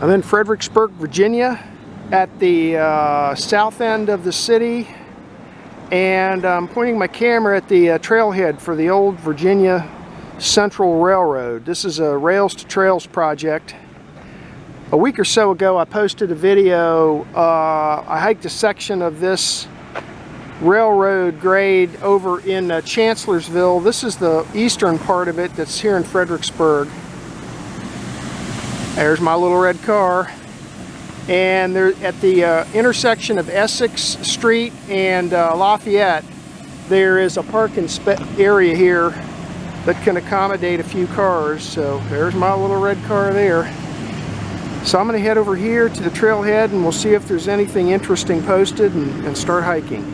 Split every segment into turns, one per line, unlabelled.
I'm in Fredericksburg, Virginia, at the south end of the city, and I'm pointing my camera at the trailhead for the old Virginia Central Railroad. This is a Rails to Trails project. A week or so ago I posted a video. I hiked a section of this railroad grade over in Chancellorsville. This is the eastern part of it that's here in Fredericksburg. There's my little red car. And they're at the intersection of Essex Street and Lafayette. There is a parking area here that can accommodate a few cars. So there's my little red car there. So I'm going to head over here to the trailhead and we'll see if there's anything interesting posted and start hiking.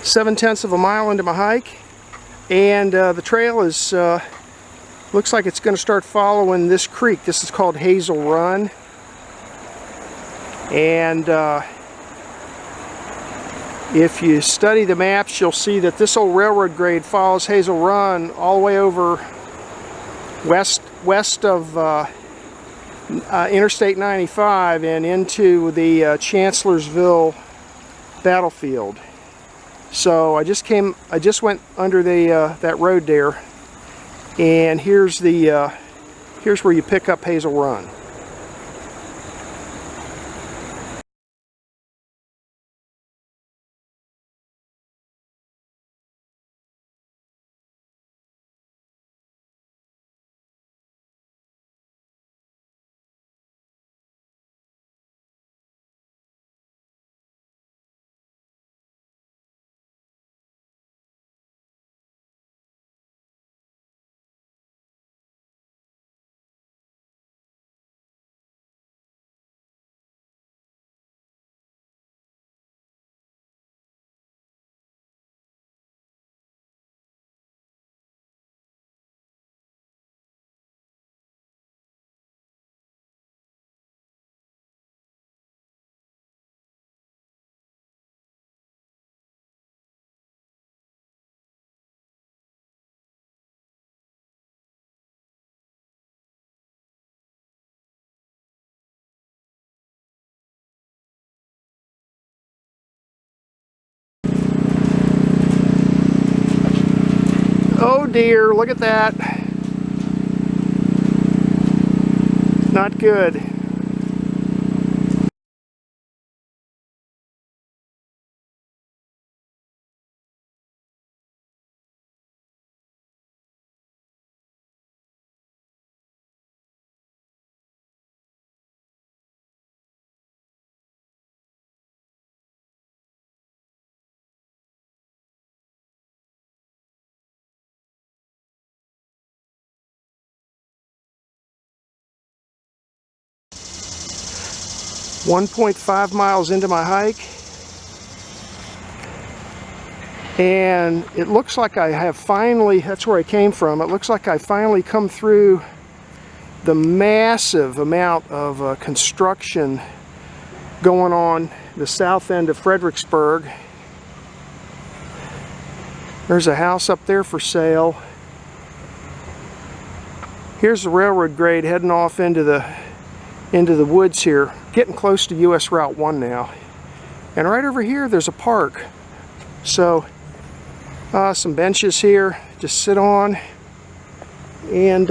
Seven-tenths of a mile into my hike, and the trail is looks like it's going to start following this creek. This is called Hazel Run, and if you study the maps you'll see that this old railroad grade follows Hazel Run all the way over west of Interstate 95 and into the Chancellorsville battlefield. So I just went under the that road there, and here's where you pick up Hazel Run. Oh dear, look at that. Not good. .5 miles into my hike, and it looks like I have finally, that's where I came from, it looks like I finally come through the massive amount of construction going on the south end of Fredericksburg. There's a house up there for sale. Here's the railroad grade heading off into the woods here, getting close to US Route 1 now. And right over here there's a park. So some benches here to sit on, and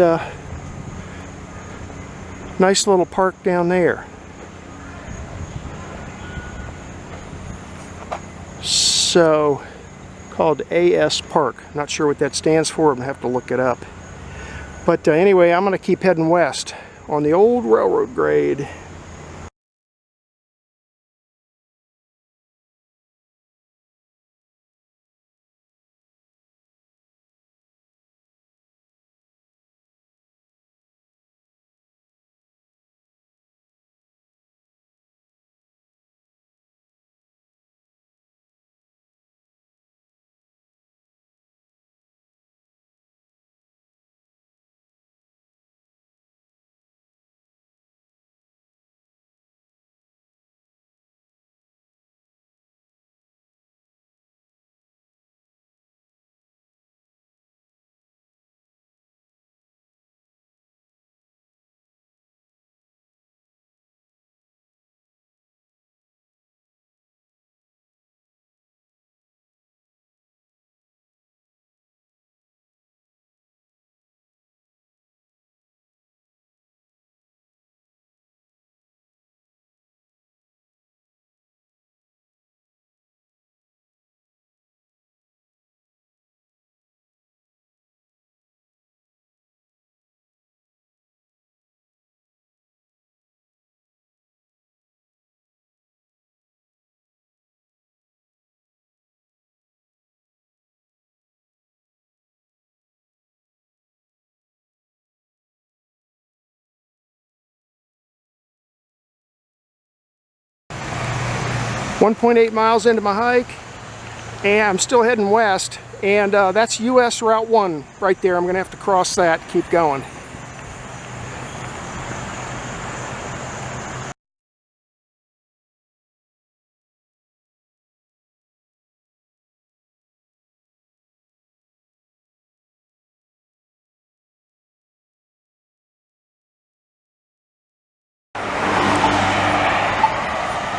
nice little park down there. So called AS Park. Not sure what that stands for. I'm gonna have to look it up. But anyway, I'm gonna keep heading west on the old railroad grade. .8 miles into my hike, and I'm still heading west, and that's US Route 1 right there. I'm gonna have to cross that, keep going.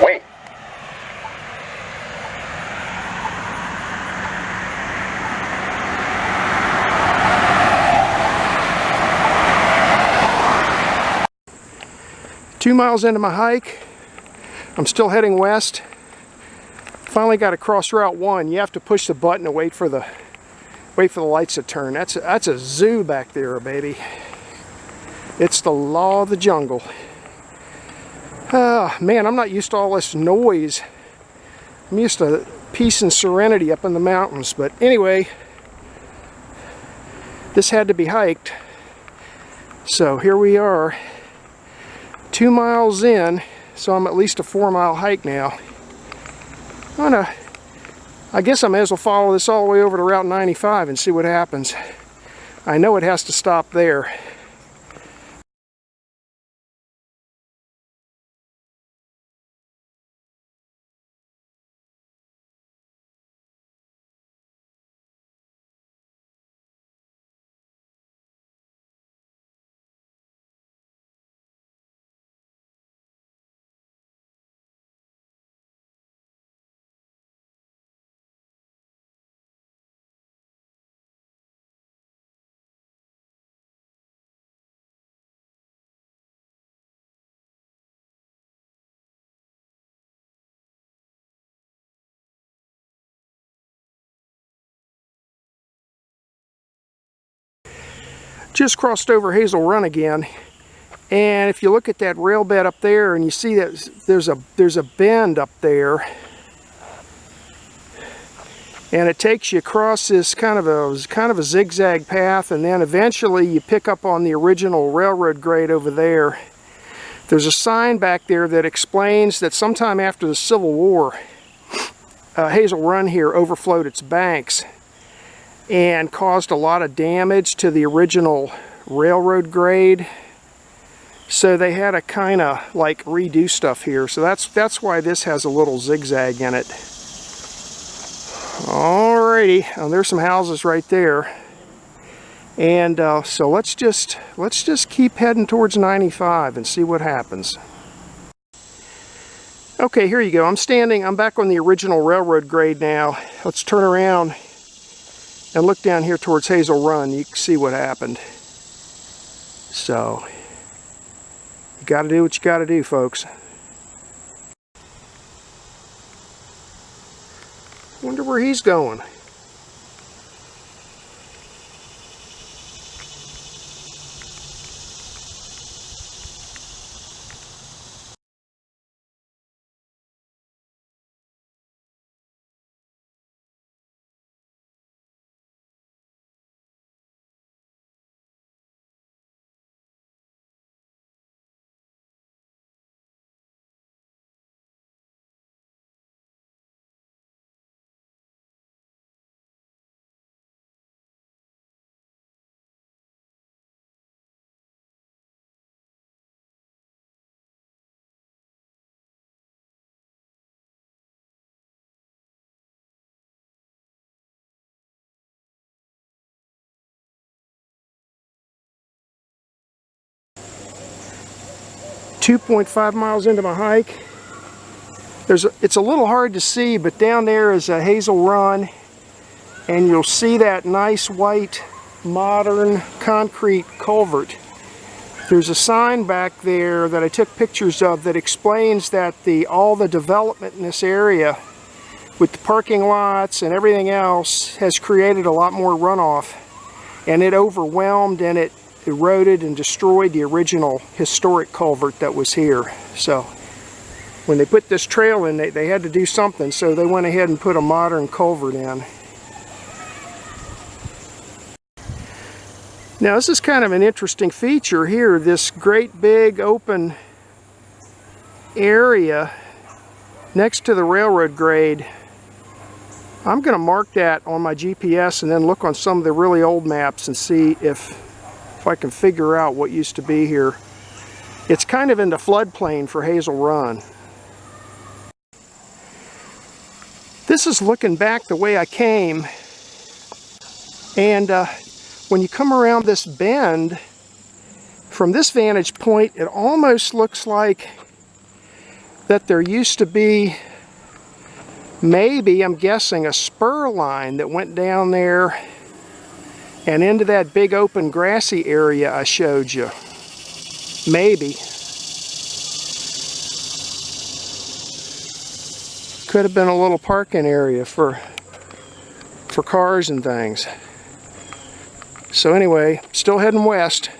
Wait.
Two miles into my hike, I'm still heading west. Finally got to cross Route 1. You have to push the button and wait for the lights to turn. That's a zoo back there, baby. It's the law of the jungle. Man, I'm not used to all this noise. I'm used to peace and serenity up in the mountains. But anyway, this had to be hiked. So here we are, 2 miles in, so I'm at least a 4-mile hike now. I guess I may as well follow this all the way over to Route 95 and see what happens. I know it has to stop there. Just crossed over Hazel Run again, and if you look at that rail bed up there and you see that there's a bend up there, and it takes you across this kind of a zigzag path, and then eventually you pick up on the original railroad grade over there. There's a sign back there that explains that sometime after the Civil War, Hazel Run here overflowed its banks and caused a lot of damage to the original railroad grade. So they had to kind of like redo stuff here. So that's why this has a little zigzag in it. Alrighty, there's some houses right there. And so let's just keep heading towards 95 and see what happens. Okay, here you go. I'm back on the original railroad grade now. Let's turn around and look down here towards Hazel Run. You can see what happened. So you got to do what you got to do, folks. Wonder where he's going. .5 miles into my hike. It's a little hard to see, but down there is a Hazel Run, and you'll see that nice white modern concrete culvert. There's a sign back there that I took pictures of that explains that all the development in this area with the parking lots and everything else has created a lot more runoff, and it overwhelmed and it eroded and destroyed the original historic culvert that was here. So when they put this trail in, they had to do something, so they went ahead and put a modern culvert in. Now this is kind of an interesting feature here, this great big open area next to the railroad grade. I'm going to mark that on my GPS and then look on some of the really old maps and see if I can figure out what used to be here. It's kind of in the floodplain for Hazel Run. This is looking back the way I came, and when you come around this bend, from this vantage point, it almost looks like that there used to be, maybe, I'm guessing, a spur line that went down there and into that big open grassy area I showed you. Maybe. Could have been a little parking area for cars and things. So anyway, still heading west.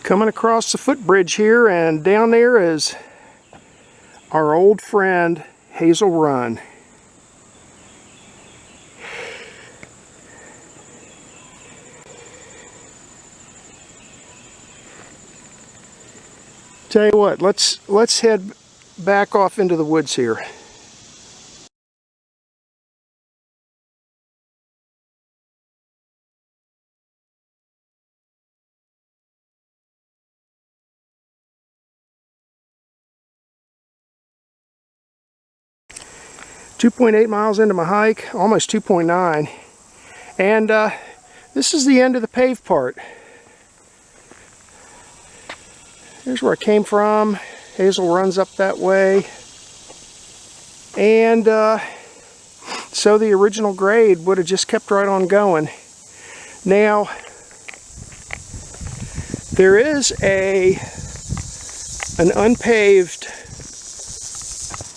Coming across the footbridge here, and down there is our old friend Hazel Run. Tell you what, let's head back off into the woods here. .8 miles into my hike, almost 2.9, and this is the end of the paved part. Here's where I came from. Hazel runs up that way, and so the original grade would have just kept right on going. Now there is an unpaved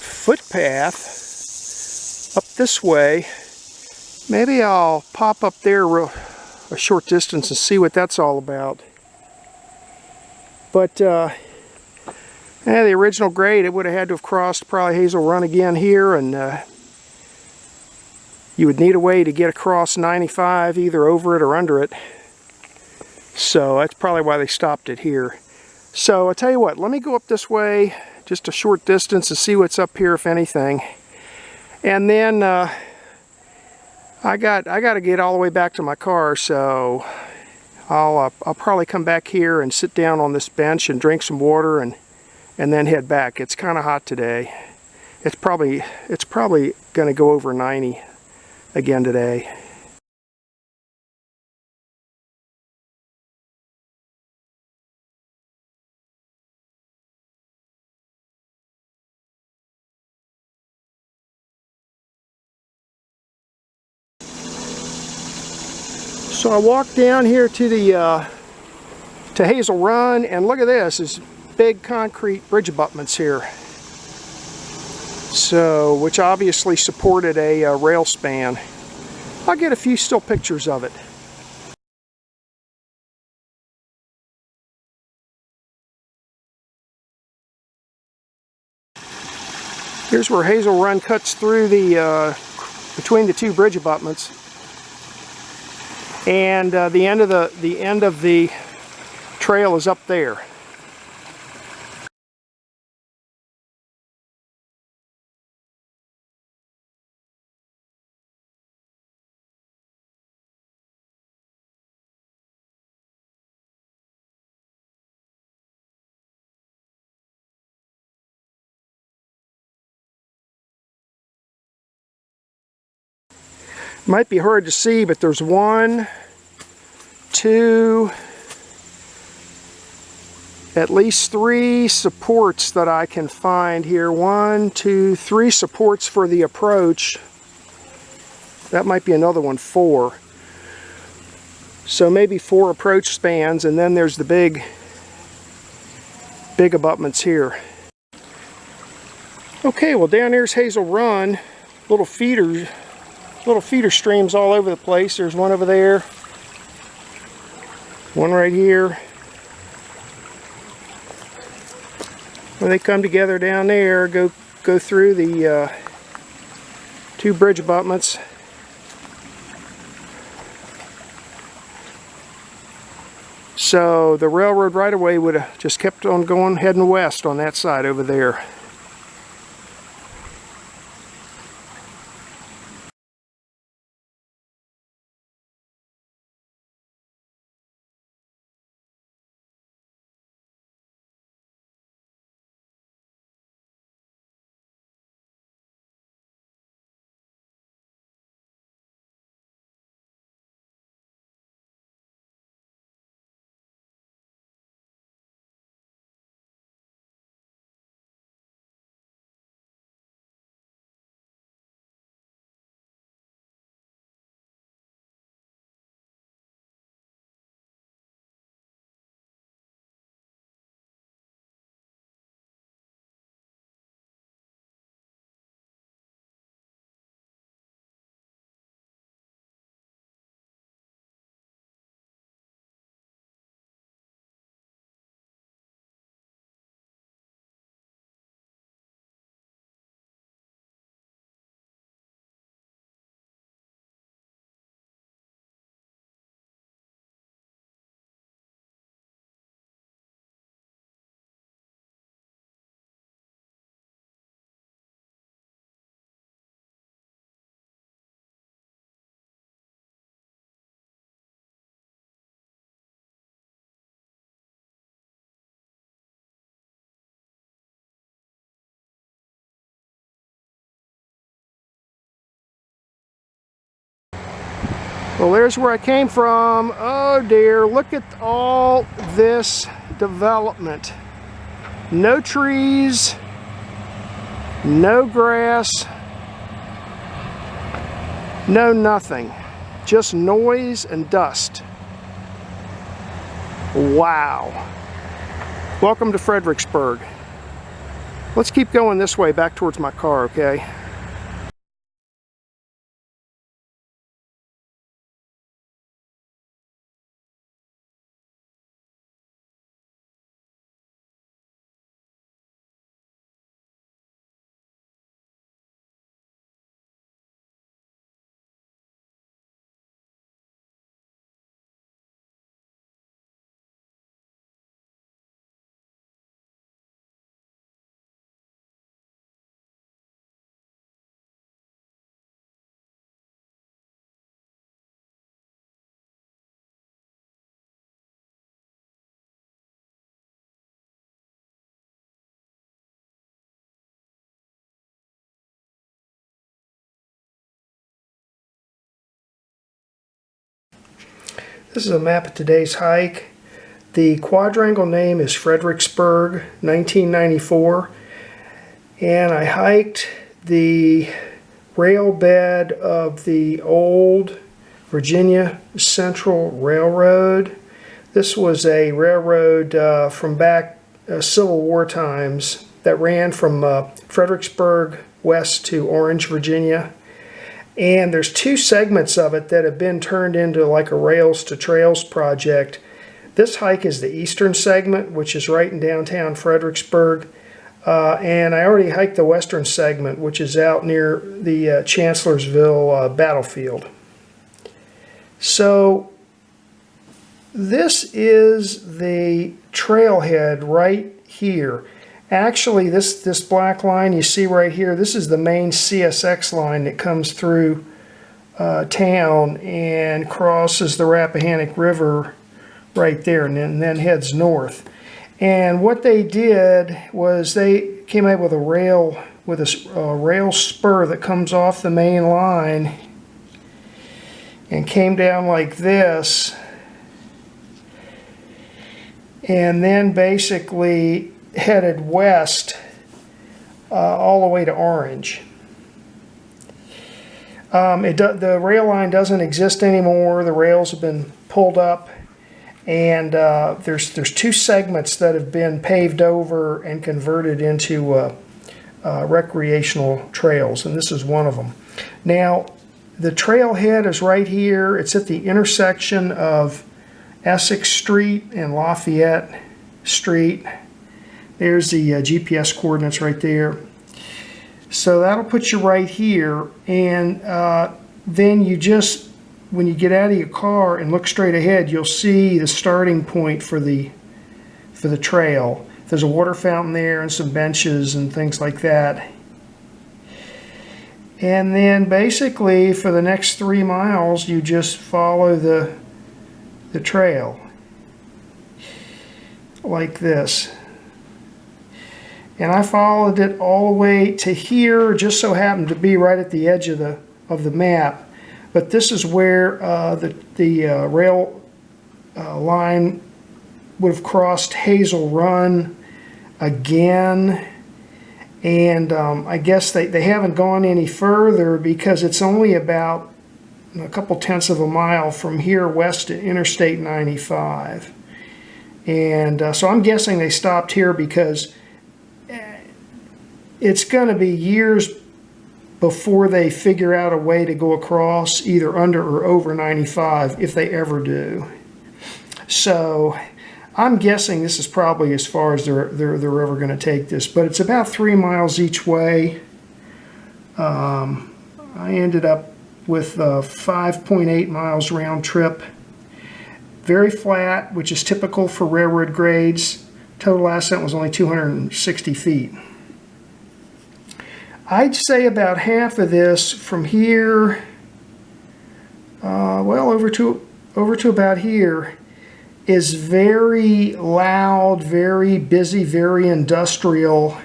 footpath up this way Maybe I'll pop up there a short distance and see what that's all about. But yeah, the original grade, it would have had to have crossed probably Hazel Run again here, and you would need a way to get across 95 either over it or under it. So that's probably why they stopped it here. So I'll tell you what, let me go up this way just a short distance and see what's up here, if anything. And then I got to get all the way back to my car, so I'll probably come back here and sit down on this bench and drink some water and then head back. It's kind of hot today. It's probably going to go over 90 again today. So I walked down here to the to Hazel Run, and look at this. There's big concrete bridge abutments here. So, which obviously supported a rail span. I'll get a few still pictures of it. Here's where Hazel Run cuts through the between the two bridge abutments. And the end of the trail is up there. Might be hard to see, but there's 1, 2, at least 3 supports that I can find here. 1, 2, 3 supports for the approach. That might be another one, 4. So maybe 4 approach spans, and then there's the big abutments here. Okay, well, down here's Hazel Run. Little feeder streams all over the place. There's one over there, one right here. When they come together down there, go through the 2 bridge abutments. So the railroad right-of-way would have just kept on going, heading west on that side over there. Well, there's where I came from. Oh dear, look at all this development. No trees, no grass, no nothing. Just noise and dust. Wow. Welcome to Fredericksburg. Let's keep going this way back towards my car, okay? This is a map of today's hike. The quadrangle name is Fredericksburg, 1994. And I hiked the rail bed of the old Virginia Central Railroad. This was a railroad from back Civil War times that ran from Fredericksburg west to Orange, Virginia. And there's two segments of it that have been turned into like a Rails to Trails project. This hike is the eastern segment, which is right in downtown Fredericksburg. And I already hiked the western segment, which is out near the Chancellorsville battlefield. So this is the trailhead right here. Actually, this black line you see right here, this is the main CSX line that comes through town and crosses the Rappahannock River right there and then heads north. And what they did was they came up with a rail spur that comes off the main line and came down like this, and then basically headed west all the way to Orange. The rail line doesn't exist anymore. The rails have been pulled up, and there's two segments that have been paved over and converted into recreational trails, and this is one of them. Now, the trailhead is right here. It's at the intersection of Essex Street and Lafayette Street. There's the GPS coordinates right there. So that'll put you right here, and then you just, when you get out of your car and look straight ahead, you'll see the starting point for the trail. There's a water fountain there and some benches and things like that. And then basically for the next 3 miles, you just follow the trail like this. And I followed it all the way to here. Just so happened to be right at the edge of the map. But this is where the rail line would have crossed Hazel Run again. And I guess they haven't gone any further because it's only about a couple tenths of a mile from here west to Interstate 95. And so I'm guessing they stopped here because it's going to be years before they figure out a way to go across either under or over 95, if they ever do. So I'm guessing this is probably as far as they're ever going to take this, but it's about 3 miles each way. I ended up with 5.8 miles round trip. Very flat, which is typical for railroad grades. Total ascent was only 260 feet. I'd say about half of this from here, well, over to about here, is very loud, very busy, very industrial.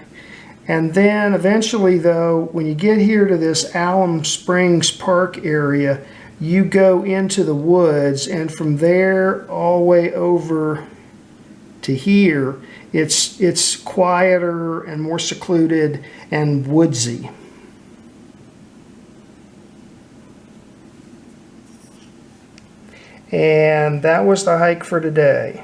And then eventually, though, when you get here to this Alum Springs Park area, you go into the woods, and from there all the way over to here, it's quieter and more secluded and woodsy. And that was the hike for today.